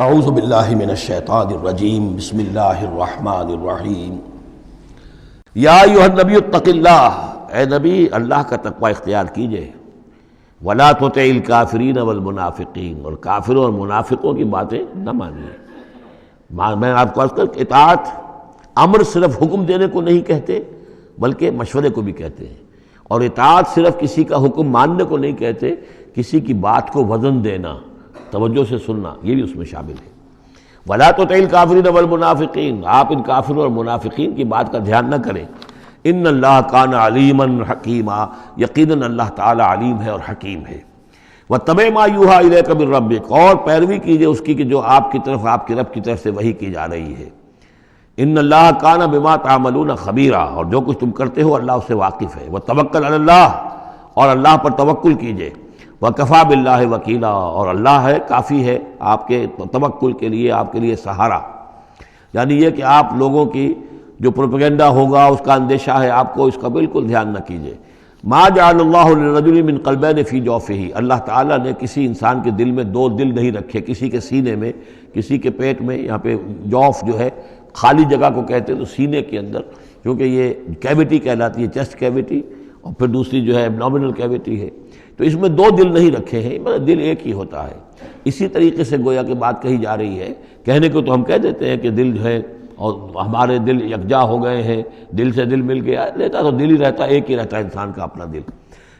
اعوذ باللہ من الشیطان الرجیم بسم اللہ الرحمن الرحیم یا ایھا النبی اتق اللہ، اے نبی اللہ کا تقوی اختیار کیجئے، ولا تطع الکافرین والمنافقین، اور کافروں اور منافقوں کی باتیں نہ مانیے۔ میں آپ کو عرض کر اطاعت امر صرف حکم دینے کو نہیں کہتے بلکہ مشورے کو بھی کہتے ہیں، اور اطاعت صرف کسی کا حکم ماننے کو نہیں کہتے، کسی کی بات کو وزن دینا، توجہ سے سننا، یہ بھی اس میں شامل ہے۔ وَلَا تُطِعِ الْكَافِرِينَ وَالْمُنَافِقِينَ، آپ ان کافروں اور منافقین کی بات کا دھیان نہ کریں۔ ان اللہ کان علیما حکیما، یقیناً اللہ تعالی علیم ہے اور حکیم ہے۔ وَاتَّبِعْ مَا یوحیٰ اِلَیکَ مِن رَبِّکَ، اور پیروی کیجئے اس کی کہ جو آپ کی طرف، آپ کے رب کی طرف سے وحی کی جا رہی ہے۔ ان اللہ کان بما تعملون خبیرا، اور جو کچھ تم کرتے ہو اللہ اس سے واقف ہے۔ وَتَوَکَّلْ عَلَى اللَّهِ، اور اللہ پر توکل کیجئے۔ وَكَفَىٰ بِاللَّهِ وَكِيلًا، اور اللہ ہے، کافی ہے آپ کے توکل کے لیے، آپ کے لیے سہارا۔ یعنی یہ کہ آپ لوگوں کی جو پروپیگنڈا ہوگا اس کا اندیشہ ہے آپ کو، اس کا بالکل دھیان نہ کیجئے۔ مَا جَعَلَ اللَّهُ لِلرَّجُلِ مِن قَلْبَيْنِ فِي جَوْفِهِ، اللہ تعالیٰ نے کسی انسان کے دل میں دو دل نہیں رکھے، کسی کے سینے میں، کسی کے پیٹ میں، یہاں پہ جوف جو ہے خالی جگہ کو کہتے ہیں، تو سینے کے اندر، کیونکہ یہ کیویٹی کہلاتی ہے، چیسٹ کیویٹی، اور پھر دوسری جو ہے ایبڈومینل کیویٹی ہے، تو اس میں دو دل نہیں رکھے ہیں، دل ایک ہی ہوتا ہے۔ اسی طریقے سے گویا کہ بات کہی جا رہی ہے، کہنے کو تو ہم کہہ دیتے ہیں کہ دل جو ہے، اور ہمارے دل یکجا ہو گئے ہیں، دل سے دل مل گیا، لیتا تو دل ہی رہتا، ایک ہی رہتا ہے انسان کا اپنا دل۔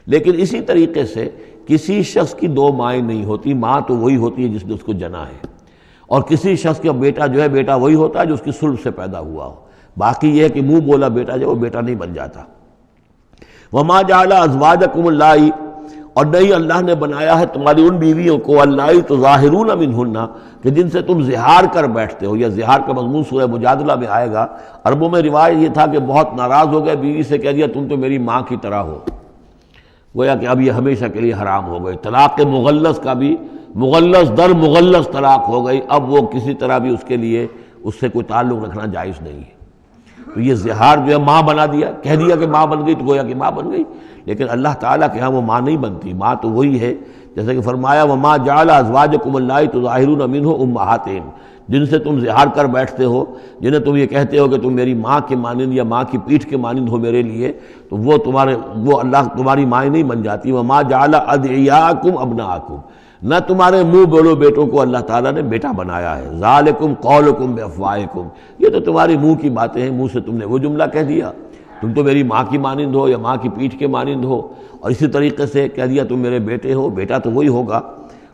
لیکن اسی طریقے سے کسی شخص کی دو مائیں نہیں ہوتی، ماں تو وہی ہوتی ہے جس نے اس کو جنا ہے، اور کسی شخص کا بیٹا جو ہے، بیٹا وہی ہوتا ہے جو اس کی صلب سے پیدا ہوا ہو۔ باقی یہ ہے کہ منہ بولا بیٹا جو وہ بیٹا نہیں بن جاتا۔ وَمَا جَعَلَ أَزْوَاجَكُمُ اللَّائِي، اور نہیں اللہ نے بنایا ہے تمہاری ان بیویوں کو، اللَّائِي تُظَاہِرُونَ مِنْهُنَّ، کہ جن سے تم زہار کر بیٹھتے ہو۔ یا زہار کا مضمون سورہ مجادلہ میں آئے گا۔ عربوں میں روایت یہ تھا کہ بہت ناراض ہو گئے، بیوی سے کہہ دیا تم تو میری ماں کی طرح ہو، گویا کہ اب یہ ہمیشہ کے لیے حرام ہو گئے۔ طلاق مغلظ کا بھی مغلظ در مغلظ طلاق ہو گئی، اب وہ کسی طرح بھی اس کے لیے اس سے کوئی تعلق رکھنا جائز نہیں ہے۔ تو یہ زہار جو ہے ماں بنا دیا، کہہ دیا کہ ماں بن گئی، تو گویا کہ ماں بن گئی، لیکن اللہ تعالیٰ کے ہاں وہ ماں نہیں بنتی، ماں تو وہی ہے، جیسے کہ فرمایا وَمَا جَعَلَ أَزْوَاجَكُمُ اللَّائِي تُظَاهِرُونَ مِنْهُ أُمَّهَاتِهِمْ، جن سے تم زہار کر بیٹھتے ہو، جنہیں تم یہ کہتے ہو کہ تم میری ماں کے مانند یا ماں کی پیٹھ کے مانند ہو میرے لیے، تو وہ اللہ تمہاری مائیں نہیں بن جاتی۔ وَمَا جَعَلَ أَدْعِيَاءَكُمْ أَبْنَاءَكُمْ، نہ تمہارے منہ بولو بیٹوں کو اللہ تعالیٰ نے بیٹا بنایا ہے۔ ذَلِكُمْ قَوْلُكُمْ بِأَفْوَاهِكُمْ، یہ تو تمہاری منہ کی باتیں ہیں، منہ سے تم نے وہ جملہ کہہ دیا، تم تو میری ماں کی مانند ہو یا ماں کی پیٹھ کے مانند ہو، اور اسی طریقے سے کہہ دیا تم میرے بیٹے ہو، بیٹا تو وہی ہوگا۔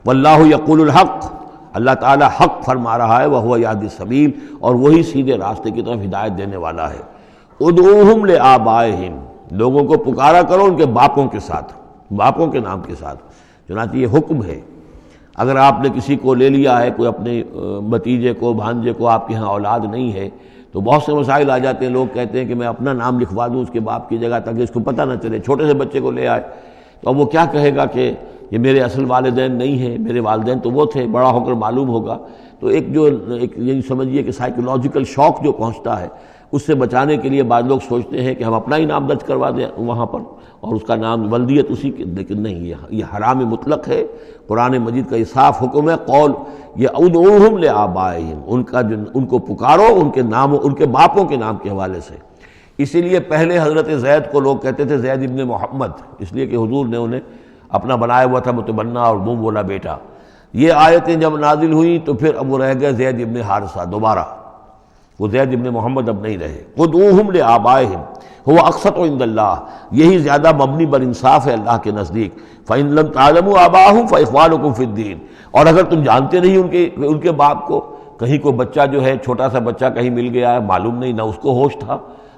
واللہ یقول الحق، اللہ تعالیٰ حق فرما رہا ہے، وہو یہدی السبیل، اور وہی سیدھے راستے کی طرف ہدایت دینے والا ہے۔ ادعوہم لآبائہم، لوگوں کو پکارا کرو ان کے باپوں کے ساتھ، باپوں کے نام کے ساتھ۔ چنانچہ یہ حکم ہے، اگر آپ نے کسی کو لے لیا ہے، کوئی اپنے بھتیجے کو، بھانجے کو، آپ کے ہاں اولاد نہیں ہے، تو بہت سے مسائل آ جاتے ہیں، لوگ کہتے ہیں کہ میں اپنا نام لکھوا دوں اس کے باپ کی جگہ تاکہ اس کو پتہ نہ چلے، چھوٹے سے بچے کو لے آئے تو اب وہ کیا کہے گا کہ یہ میرے اصل والدین نہیں ہیں، میرے والدین تو وہ تھے، بڑا ہو کر معلوم ہوگا۔ تو ایک یہ سمجھیے کہ سائیکولوجیکل شوق جو پہنچتا ہے، اس سے بچانے کے لیے بعض لوگ سوچتے ہیں کہ ہم اپنا ہی نام درج کروا دیں وہاں پر، اور اس کا نام ولدیت اسی کے، لیکن نہیں، یہ حرام مطلق ہے۔ قرآن مجید کا یہ صاف حکم ہے، قول یہ ادعوہم لآبائہم، ان کو پکارو ان کے نام، ان کے باپوں کے نام کے حوالے سے۔ اسی لیے پہلے حضرت زید کو لوگ کہتے تھے زید ابن محمد، اس لیے کہ حضور نے انہیں اپنا بنایا ہوا تھا متبنہ، اور منہ بولا بیٹا۔ یہ آیتیں جب نازل ہوئیں تو پھر اب وہ رہ گئے زید ابن حارثہ، دوبارہ وہ زید ابن محمد اب نہیں رہے۔ ادعوہم لآبائہم هو اقسط عند اللہ، یہی زیادہ مبنی بر انصاف ہے اللہ کے نزدیک۔ فإن لم تعلموا آباءهم فإخوانكم في الدین، اور اگر تم جانتے نہیں ان کے باپ کو، کہیں کوئی بچہ جو ہے، چھوٹا سا بچہ کہیں مل گیا ہے، معلوم نہیں، نہ اس کو ہوش تھا،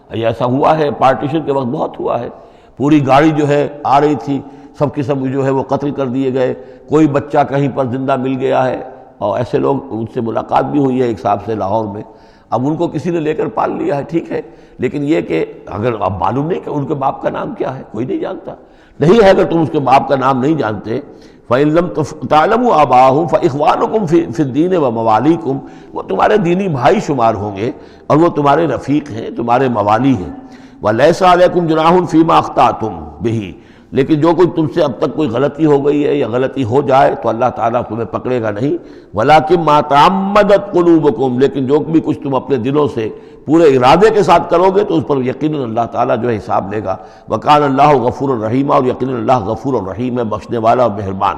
ایسا ہوا ہے پارٹیشن کے وقت بہت ہوا ہے، پوری گاڑی جو ہے آ رہی تھی، سب کے سب جو ہے وہ قتل کر دیے گئے، کوئی بچہ کہیں پر زندہ مل گیا ہے، اور ایسے لوگ، ان سے ملاقات بھی ہوئی ہے ایک صاحب سے لاہور میں، اب ان کو کسی نے لے کر پال لیا ہے، ٹھیک ہے، لیکن یہ کہ اگر اب معلوم نہیں کہ ان کے باپ کا نام کیا ہے، کوئی نہیں جانتا، نہیں ہے، اگر تم اس کے باپ کا نام نہیں جانتے، فَإِن لَمْ تَعْلَمُوا آبَاءَهُمْ فَإِخْوَانُكُمْ فِي الدِّينِ وَمَوَالِيكُمْ، وہ تمہارے دینی بھائی شمار ہوں گے، اور وہ تمہارے رفیق ہیں، تمہارے موالی ہیں۔ وَلَيْسَ عَلَيْكُمْ جُنَاحٌ فِيمَا أَخْطَأْتُمْ بِهِ، لیکن جو کوئی تم سے اب تک کوئی غلطی ہو گئی ہے یا غلطی ہو جائے تو اللہ تعالیٰ تمہیں پکڑے گا نہیں، وَلَٰكِن مَا تَعَمَّدَتْ قُلُوبُكُمْ، لیکن جو بھی کچھ تم اپنے دلوں سے پورے ارادے کے ساتھ کرو گے تو اس پر یقیناً اللہ تعالیٰ جو ہے حساب لے گا۔ وَكَانَ اللَّهُ غَفُورًا رَحِيمًا، اور یقیناً اللہ غفور الرحیم ہے، بخشنے والا اور مہربان۔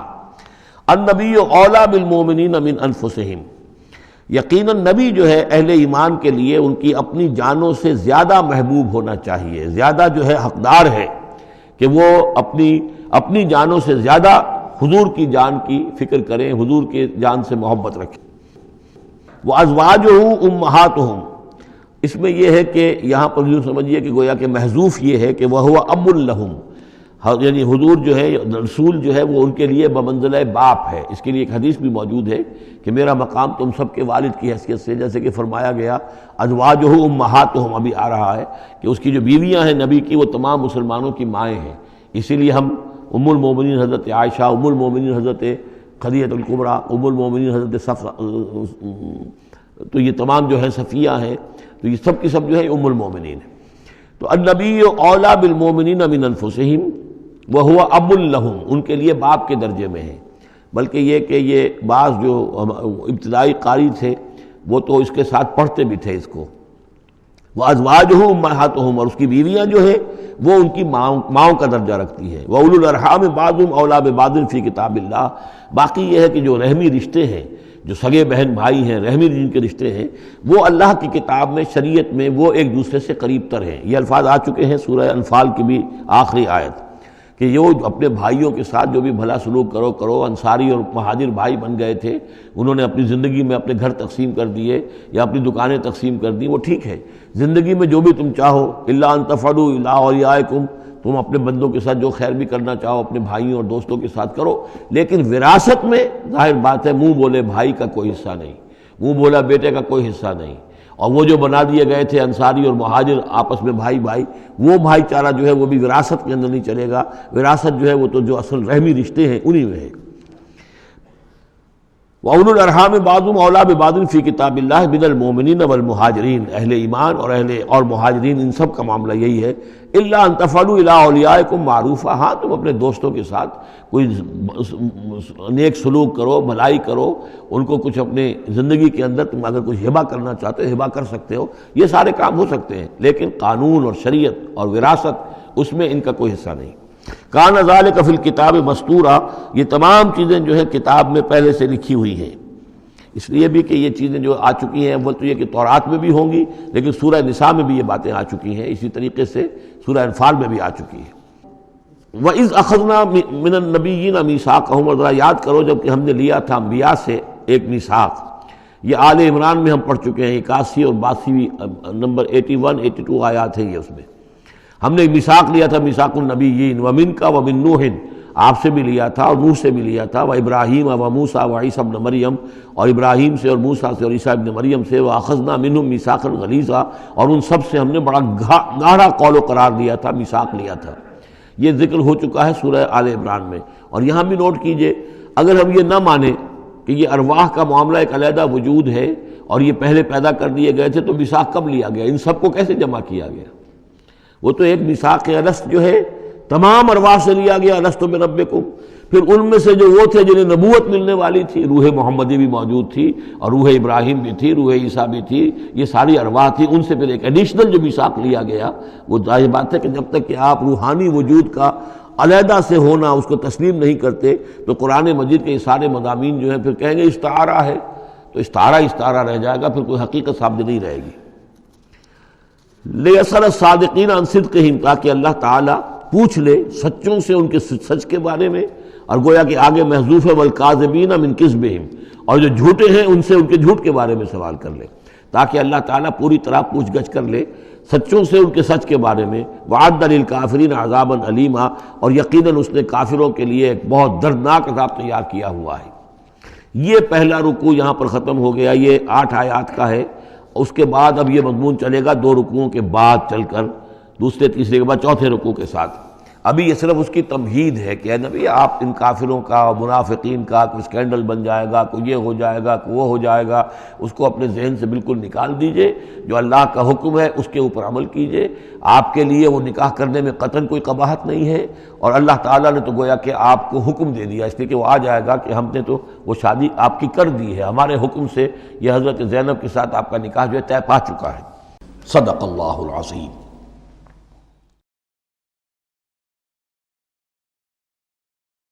النبی اولیٰ بالمؤمنین من انفسہم، یقیناً نبی جو ہے اہل ایمان کے لیے ان کی اپنی جانوں سے زیادہ محبوب ہونا چاہیے، زیادہ جو ہے حقدار ہے کہ وہ اپنی جانوں سے زیادہ حضور کی جان کی فکر کریں، حضور کی جان سے محبت رکھیں۔ وَأَزْوَاجُهُ أُمَّهَاتُهُمْ، اس میں یہ ہے کہ یہاں پر یوں سمجھیے کہ گویا کہ محذوف یہ ہے کہ وَهُوَ أَبٌّ لَهُمْ، یعنی حضور جو ہے رسول جو ہے وہ ان کے لیے بمنزلہ باپ ہے۔ اس کے لیے ایک حدیث بھی موجود ہے کہ میرا مقام تم سب کے والد کی حیثیت سے، جیسے کہ فرمایا گیا ازواجہ امہاتہم، ابھی آ رہا ہے کہ اس کی جو بیویاں ہیں نبی کی وہ تمام مسلمانوں کی مائیں ہیں۔ اسی لیے ہم ام المومنین حضرت عائشہ، ام المومنین حضرت خدیجہ الکبریٰ، ام المومنین حضرت صفیہ، تو یہ تمام جو ہے صفیہ ہیں، تو یہ سب کی سب جو ہے ام المومنین ہیں۔ تو النبی اولیٰ بالمؤمنین من انفسہم وَهُوَ أَبٌّ لَهُمْ، ان کے لیے باپ کے درجے میں ہے۔ بلکہ یہ کہ یہ بعض جو ابتدائی قاری تھے وہ تو اس کے ساتھ پڑھتے بھی تھے اس کو، وَأَزْوَاجُهُ أُمَّهَاتُهُم، اور اس کی بیویاں جو ہے وہ ان کی ماؤں کا درجہ رکھتی ہیں۔ وَأُولُو الْأَرْحَامِ بَعْضُهُمْ أَوْلَىٰ بِبَعْضٍ فِي كِتَابِ اللَّهِ، باقی یہ ہے کہ جو رحمی رشتے ہیں، جو سگے بہن بھائی ہیں، رحمی جن کے رشتے ہیں، وہ اللہ کی کتاب میں، شریعت میں وہ ایک دوسرے سے قریب تر ہیں۔ یہ الفاظ آ چکے ہیں سورہ انفال کی بھی آخری آیت کہ یہ اپنے بھائیوں کے ساتھ جو بھی بھلا سلوک کرو۔ انصاری اور مہاجر بھائی بن گئے تھے، انہوں نے اپنی زندگی میں اپنے گھر تقسیم کر دیے یا اپنی دکانیں تقسیم کر دی، وہ ٹھیک ہے۔ زندگی میں جو بھی تم چاہو، الا ان تفعلوا الی اولیاءکم، تم اپنے بندوں کے ساتھ جو خیر بھی کرنا چاہو اپنے بھائیوں اور دوستوں کے ساتھ کرو، لیکن وراثت میں ظاہر بات ہے منہ بولے بھائی کا کوئی حصہ نہیں، منہ بولا بیٹے کا کوئی حصہ نہیں۔ اور وہ جو بنا دیے گئے تھے انصاری اور مہاجر آپس میں بھائی، وہ بھائی چارہ جو ہے وہ بھی وراثت کے اندر نہیں چلے گا۔ وراثت جو ہے وہ تو جو اصل رحمی رشتے ہیں انہی میں ہے۔ وَأُولُو الْأَرْحَامِ بَعْضُهُمْ أَوْلَىٰ بِبَعْضٍ فِي كِتَابِ اللَّهِ مِنَ الْمُؤْمِنِينَ وَالْمُهَاجِرِينَ، اہل ایمان اور مہاجرین ان سب کا معاملہ یہی ہے۔ إِلَّا أَن تَفْعَلُوا إِلَىٰ أَوْلِيَائِكُمْ مَعْرُوفًا، ہاں تم اپنے دوستوں کے ساتھ کوئی نیک سلوک کرو، بھلائی کرو، ان کو کچھ اپنے زندگی کے اندر تم اگر کچھ ہبہ کرنا چاہتے ہو ہبہ کر سکتے ہو، یہ سارے کام ہو سکتے ہیں، لیکن قانون اور شریعت اور وراثت اس میں ان کا کوئی حصہ نہیں۔ کان ذالک فی الکتاب مستورا، یہ تمام چیزیں جو ہیں کتاب میں پہلے سے لکھی ہوئی ہیں۔ اس لیے بھی کہ یہ چیزیں جو آ چکی ہیں اول تو یہ کہ تورات میں بھی ہوں گی، لیکن سورہ نساء میں بھی یہ باتیں آ چکی ہیں، اسی طریقے سے سورہ انفال میں بھی آ چکی ہیں۔ وَإِذْ أَخَذْنَا مِنَ النَّبِيِّينَ مِيثَاقَهُمْ، اور ذرا یاد کرو جب کہ ہم نے لیا تھا انبیاء سے ایک میثاق۔ یہ آل عمران میں ہم پڑھ چکے ہیں، 81 اور 82 نمبر 81 82 آیات ہیں یہ، اس میں ہم نے ایک میثاق لیا تھا، میثاق النبیین، ومنک ومن نوح، آپ سے بھی لیا تھا اور نوح سے بھی لیا تھا، وابراہیم وموسیٰ وعیسیٰ ابن مریم، اور ابراہیم سے اور موسیٰ سے اور عیسیٰ ابن مریم سے، واخذنا منہم میثاقا غلیظا، اور ان سب سے ہم نے بڑا گاڑھا قول و قرار لیا تھا، میثاق لیا تھا۔ یہ ذکر ہو چکا ہے سورہ آل عمران میں۔ اور یہاں بھی نوٹ کیجئے، اگر ہم یہ نہ مانیں کہ یہ ارواح کا معاملہ ایک علیحدہ وجود ہے اور یہ پہلے پیدا کر دیے گئے تھے، تو میثاق کب لیا گیا؟ ان سب کو کیسے جمع کیا گیا؟ وہ تو ایک میثاق الست جو ہے تمام ارواح سے لیا گیا، الست بربکم، پھر ان میں سے جو وہ تھے جنہیں نبوت ملنے والی تھی، روح محمدی بھی موجود تھی اور روح ابراہیم بھی تھی، روح عیسیٰ بھی تھی، یہ ساری ارواح تھی، ان سے پھر ایک ایڈیشنل جو میثاق لیا گیا۔ وہ ظاہر بات ہے کہ جب تک کہ آپ روحانی وجود کا علیحدہ سے ہونا اس کو تسلیم نہیں کرتے تو قرآن مجید کے یہ سارے مضامین جو ہیں پھر کہیں گے استعارہ ہے، تو استعارہ رہ جائے گا، پھر کوئی حقیقت ثابت نہیں رہے گی۔ لِيَسْأَلَ الصَّادِقِينَ عَنْ صِدْقِهِمْ، تاکہ اللہ تعالیٰ پوچھ لے سچوں سے ان کے سچ کے بارے میں، اور گویا کہ آگے محذوف ہے وَالْكَاذِبِينَ مِنْ كِذْبِهِمْ، اور جو جھوٹے ہیں ان سے ان کے جھوٹ کے بارے میں سوال کر لے، تاکہ اللہ تعالیٰ پوری طرح پوچھ گچھ کر لے سچوں سے ان کے سچ کے بارے میں۔ وَعَدَّ لِلْكَافِرِينَ عَذَابًا أَلِيمًا، اور یقیناً اس نے کافروں کے لیے ایک بہت دردناک عذاب تیار کیا ہوا ہے۔ یہ پہلا رکوع یہاں پر ختم ہو گیا، یہ 8 آیات کا ہے۔ اس کے بعد اب یہ مضمون چلے گا 2 رکوعوں کے بعد چل کر، دوسرے تیسرے کے بعد چوتھے رکوع کے ساتھ۔ ابھی یہ صرف اس کی تمہید ہے کہ اے نبی آپ ان کافروں کا اور منافقین کا کوئی اسکینڈل بن جائے گا، کوئی یہ ہو جائے گا، کوئی وہ ہو جائے گا، اس کو اپنے ذہن سے بالکل نکال دیجئے، جو اللہ کا حکم ہے اس کے اوپر عمل کیجئے۔ آپ کے لیے وہ نکاح کرنے میں قطعاً کوئی قباحت نہیں ہے، اور اللہ تعالیٰ نے تو گویا کہ آپ کو حکم دے دیا، اس لیے کہ وہ آ جائے گا کہ ہم نے تو وہ شادی آپ کی کر دی ہے، ہمارے حکم سے یہ حضرت زینب کے ساتھ آپ کا نکاح جو ہے طے پا چکا ہے۔ صدق اللہ العظیم۔